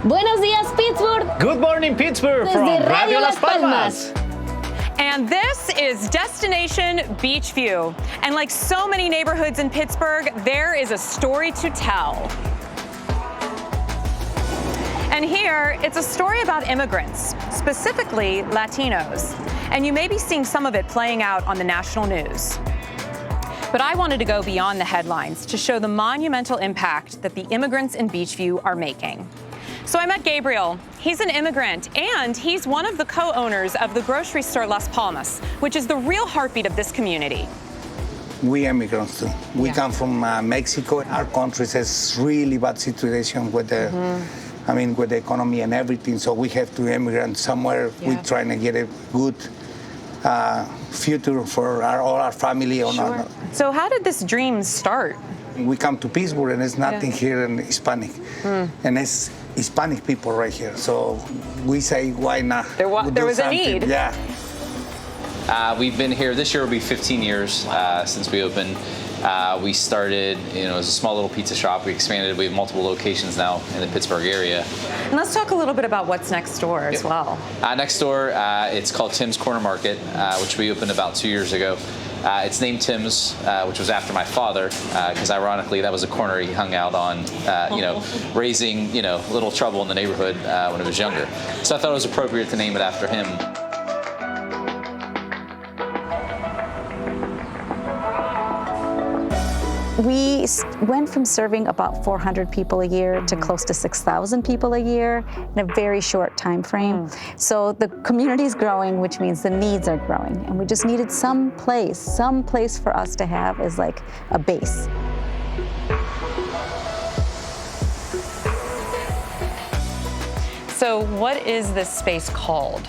Buenos días, Pittsburgh. Good morning, Pittsburgh from Desde Radio Las Palmas. And this is Destination Beechview. And like so many neighborhoods in Pittsburgh, there is a story to tell. And here, it's a story about immigrants, specifically Latinos. And you may be seeing some of it playing out on the national news. But I wanted to go beyond the headlines to show the monumental impact that the immigrants in Beechview are making. So I met Gabriel. He's an immigrant, and he's one of the co-owners of the grocery store Las Palmas, which is the real heartbeat of this community. We immigrants too. We come from Mexico. Our country has really bad situation with the, with the economy and everything. So we have to immigrate somewhere. Yeah. We're trying to get a good future for all our family. Sure. So how did this dream start? We come to Pittsburgh and there's nothing here in Hispanic. And it's Hispanic people right here. So we say, why not? There was a need. Yeah. We've been here, this year will be 15 years since we opened. We started, as a small little pizza shop. We expanded, we have multiple locations now in the Pittsburgh area. And let's talk a little bit about what's next door as well. Next door, it's called Tim's Corner Market, which we opened about 2 years ago. It's named Tim's, which was after my father, because ironically that was a corner he hung out on, raising, little trouble in the neighborhood when he was younger. So I thought it was appropriate to name it after him. We went from serving about 400 people a year to close to 6,000 people a year in a very short time frame. So the community is growing, which means the needs are growing. And we just needed some place for us to have as like a base. So what is this space called?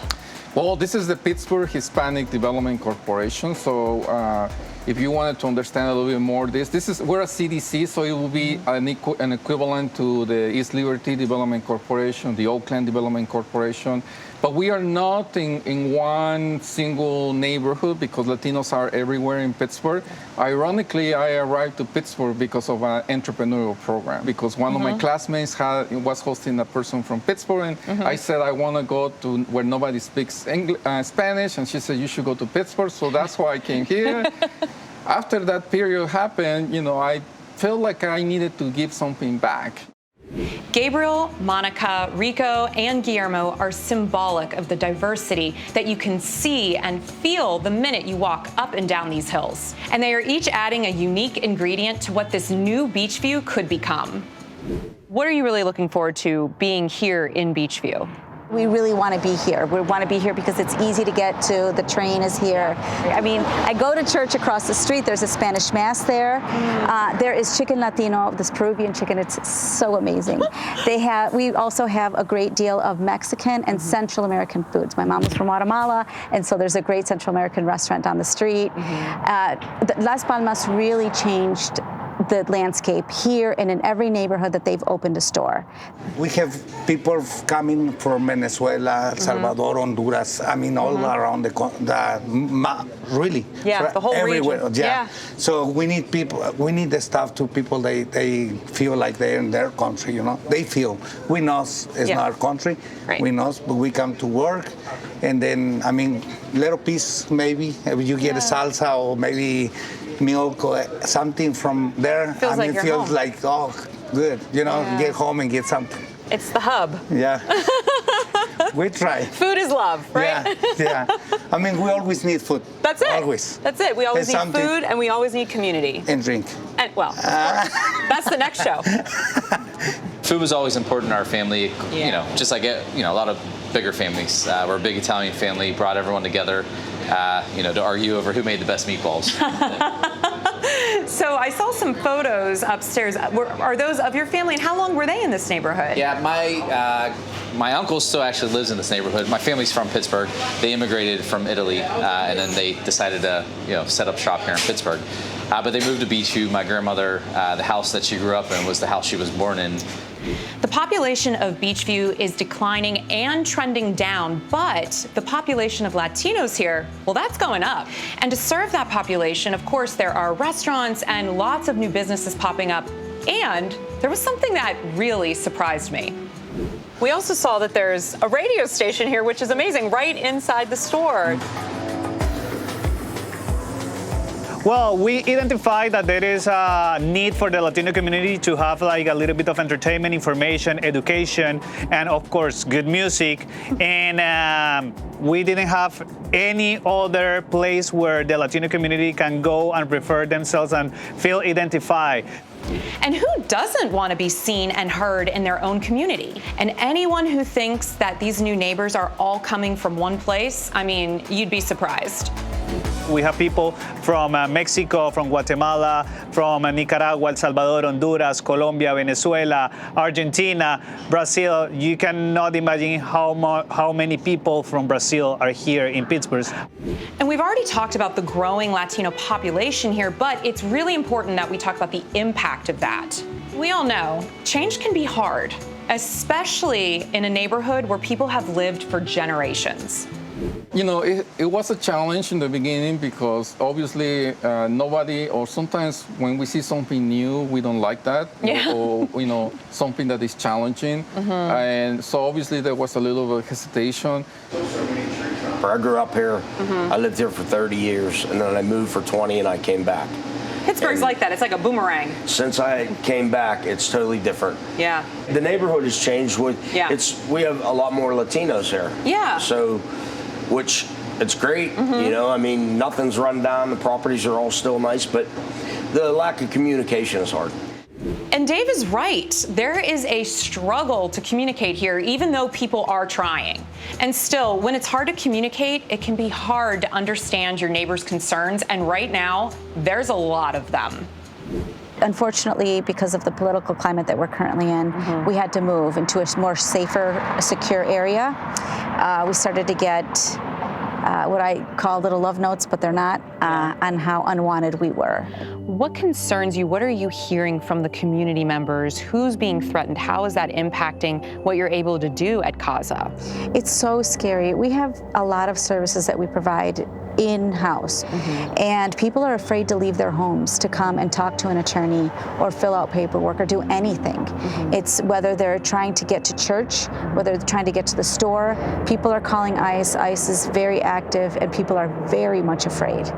Well, this is the Pittsburgh Hispanic Development Corporation. So if you wanted to understand a little bit more, we're a CDC, so it will be an equivalent to the East Liberty Development Corporation, the Oakland Development Corporation. But we are not in one single neighborhood because Latinos are everywhere in Pittsburgh. Ironically, I arrived to Pittsburgh because of an entrepreneurial program, because one of my classmates was hosting a person from Pittsburgh, and I said, I want to go to where nobody speaks Spanish, and she said, you should go to Pittsburgh, so that's why I came here. After that period happened, I felt like I needed to give something back. Gabriel, Monica, Rico, and Guillermo are symbolic of the diversity that you can see and feel the minute you walk up and down these hills. And they are each adding a unique ingredient to what this new Beechview could become. What are you really looking forward to being here in Beechview? We really want to be here. We want to be here because it's easy to get to. The train is here. I mean, I go to church across the street. There's a Spanish Mass there. There is chicken Latino, this Peruvian chicken. It's so amazing. We also have a great deal of Mexican and Central American foods. My mom was from Guatemala, and so there's a great Central American restaurant down the street. Las Palmas really changed the landscape here and in every neighborhood that they've opened a store. We have people coming from Venezuela, El Salvador, Honduras, all around really. Yeah, the whole everywhere. region. Yeah. So we need people, we need the staff to people, they feel like they're in their country, They feel. We know it's not our country. Right. We know, but we come to work. And then, little piece maybe, if you get a salsa or maybe milk or something from there. Feels like you're feels home. like, oh, good, get home and get something. It's the hub. Yeah. We try. Food is love, right? Yeah. We always need food. That's it. Always. That's it. We always need food and we always need community. And drink. And that's the next show. Food was always important in our family, just like a lot of bigger families. We're a big Italian family, brought everyone together, to argue over who made the best meatballs. So I saw some photos upstairs. Are those of your family, and how long were they in this neighborhood? Yeah, my uncle still actually lives in this neighborhood. My family's from Pittsburgh. They immigrated from Italy, and then they decided to set up shop here in Pittsburgh. But they moved to Beechview. My grandmother, the house that she grew up in was the house she was born in. The population of Beechview is declining and trending down, but the population of Latinos here, well, that's going up. And to serve that population, of course, there are restaurants and lots of new businesses popping up. And there was something that really surprised me. We also saw that there's a radio station here, which is amazing, right inside the store. Well, we identified that there is a need for the Latino community to have like a little bit of entertainment, information, education, and of course, good music. And we didn't have any other place where the Latino community can go and refer themselves and feel identified. And who doesn't want to be seen and heard in their own community? And anyone who thinks that these new neighbors are all coming from one place, I mean, you'd be surprised. We have people from Mexico, from Guatemala, from Nicaragua, El Salvador, Honduras, Colombia, Venezuela, Argentina, Brazil. You cannot imagine how many people from Brazil are here in Pittsburgh. And we've already talked about the growing Latino population here, but it's really important that we talk about the impact of that. We all know change can be hard, especially in a neighborhood where people have lived for generations. You know, it was a challenge in the beginning because obviously nobody, or sometimes when we see something new, we don't like that, Yeah. or you know, something that is challenging. And so obviously there was a little bit of hesitation. I grew up here. I lived here for 30 years, and then I moved for 20, and I came back. Pittsburgh's like that. It's like a boomerang. Since I came back, it's totally different. Yeah. The neighborhood has changed. Yeah. We have a lot more Latinos here. Yeah. So, which it's great. You know, I mean, nothing's run down. The properties are all still nice, but the lack of communication is hard. And Dave is right. There is a struggle to communicate here, even though people are trying. And still, when it's hard to communicate, it can be hard to understand your neighbor's concerns. And right now, there's a lot of them. Unfortunately, because of the political climate that we're currently in, we had to move into a more safer, secure area. We started to get what I call little love notes, but they're not, on how unwanted we were. What concerns you? What are you hearing from the community members? Who's being threatened? How is that impacting what you're able to do at CASA? It's so scary. We have a lot of services that we provide in-house, and people are afraid to leave their homes to come and talk to an attorney or fill out paperwork or do anything. It's whether they're trying to get to church, whether they're trying to get to the store. People are calling ICE. ICE is very active, and people are very much afraid.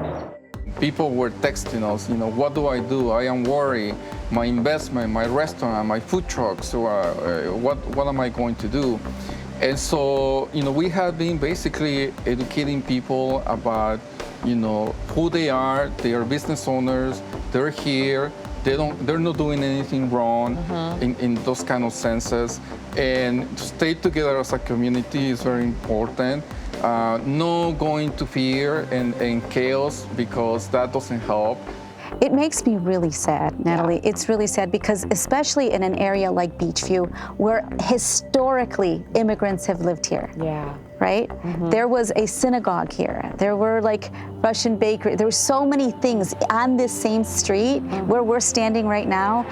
People were texting us, you know, what do? I am worried. My investment, my restaurant, my food trucks, what am I going to do? And so, you know, we have been basically educating people about, you know, who they are. They are business owners. They're here. They're not doing anything wrong in those kind of senses. And to stay together as a community is very important. No going to fear and chaos, because that doesn't help. It makes me really sad, Natalie. It's really sad because especially in an area like Beechview, where historically immigrants have lived here. Yeah. Right? There was a synagogue here. There were like Russian bakery. There were so many things on this same street where we're standing right now.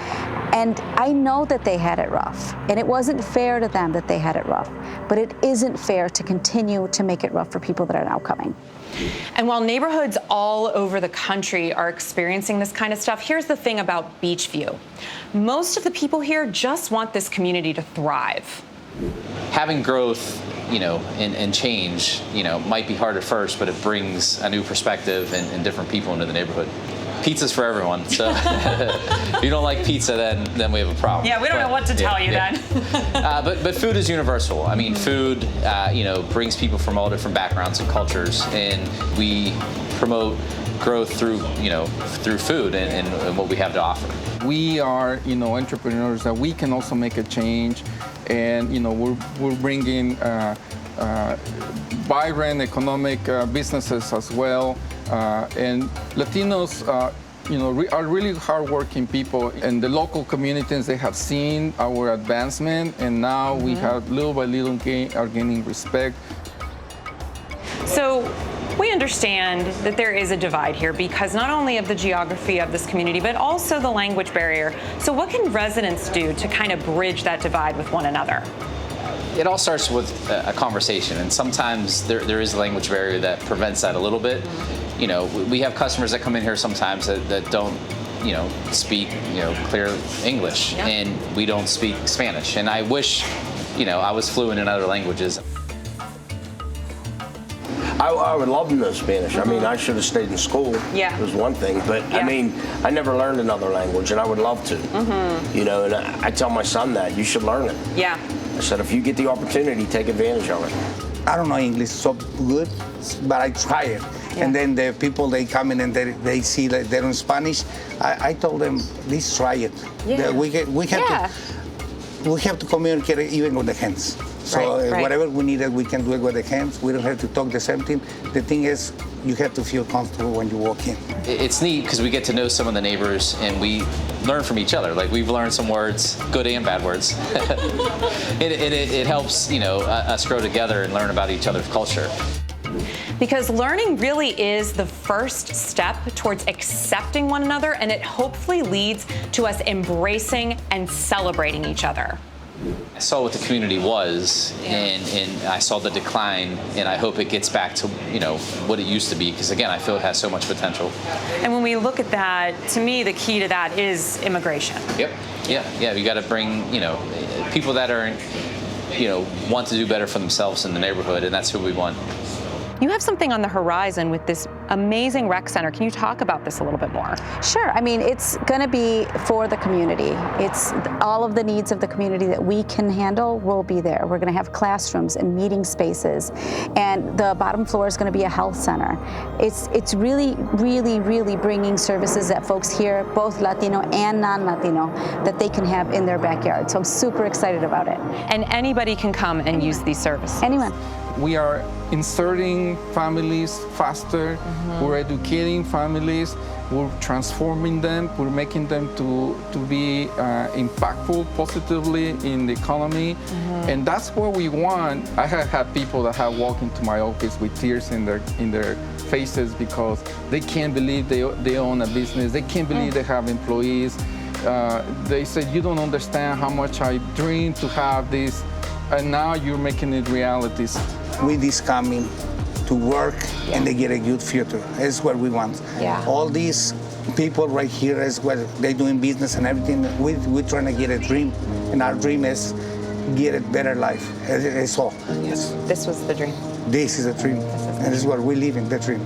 And I know that they had it rough. And it wasn't fair to them that they had it rough. But it isn't fair to continue to make it rough for people that are now coming. And while neighborhoods all over the country are experiencing this kind of stuff, here's the thing about Beechview. Most of the people here just want this community to thrive. Having growth, you know, and change, you know, might be hard at first, but it brings a new perspective and different people into the neighborhood. Pizza's for everyone, so if you don't like pizza, then we have a problem. Yeah, we don't know what to tell you then. But food is universal. I mean, food, you know, brings people from all different backgrounds and cultures, and we promote growth through, you know, through food and what we have to offer. We are, you know, entrepreneurs that we can also make a change, and you know, we're bringing vibrant economic businesses as well. And Latinos, you know, are really hardworking people. And the local communities, they have seen our advancement, and now we have little by little are gaining respect. So we understand that there is a divide here because not only of the geography of this community, but also the language barrier. So what can residents do to kind of bridge that divide with one another? It all starts with a conversation, and sometimes there is a language barrier that prevents that a little bit. You know, we have customers that come in here sometimes that don't, you know, speak, you know, clear English, and we don't speak Spanish. And I wish I was fluent in other languages. I would love to know Spanish. I mean, I should have stayed in school. Yeah. Was one thing, but I mean, I never learned another language, and I would love to. And I tell my son that you should learn it. Yeah. I said, if you get the opportunity, take advantage of it. I don't know English so good, but I try it. Yeah. And then the people, they come in and they see that they're in Spanish. I told them, please try it. Yeah. We have to communicate even with the hands. So Right. whatever we needed, we can do it with the hands. We don't have to talk the same thing. The thing is, you have to feel comfortable when you walk in. It's neat because we get to know some of the neighbors and we learn from each other. Like we've learned some words, good and bad words. It helps, us grow together and learn about each other's culture. Because learning really is the first step towards accepting one another, and it hopefully leads to us embracing and celebrating each other. I saw what the community was, and I saw the decline, and I hope it gets back to what it used to be. Because again, I feel it has so much potential. And when we look at that, to me, the key to that is immigration. Yep. Yeah. You got to bring people that are want to do better for themselves in the neighborhood, and that's who we want. You have something on the horizon with this amazing rec center. Can you talk about this a little bit more? Sure. I mean, it's going to be for the community. It's all of the needs of the community that we can handle will be there. We're going to have classrooms and meeting spaces, and the bottom floor is going to be a health center. It's really, really, really bringing services that folks here, both Latino and non-Latino, that they can have in their backyard. So I'm super excited about it. And anybody can come and use these services. Anyone. We are inserting families faster. We're educating families. We're transforming them. We're making them to be impactful positively in the economy. And that's what we want. I have had people that have walked into my office with tears in their faces because they can't believe they own a business. They can't believe they have employees. They said, you don't understand how much I dreamed to have this, and now you're making it realities. With this coming to work and they get a good future. That's what we want. Yeah. All these people right here is what they're doing business and everything. We're trying to get a dream, and our dream is get a better life. It's all. Yes. This was the dream. This is a dream, and this is what we live in, the dream.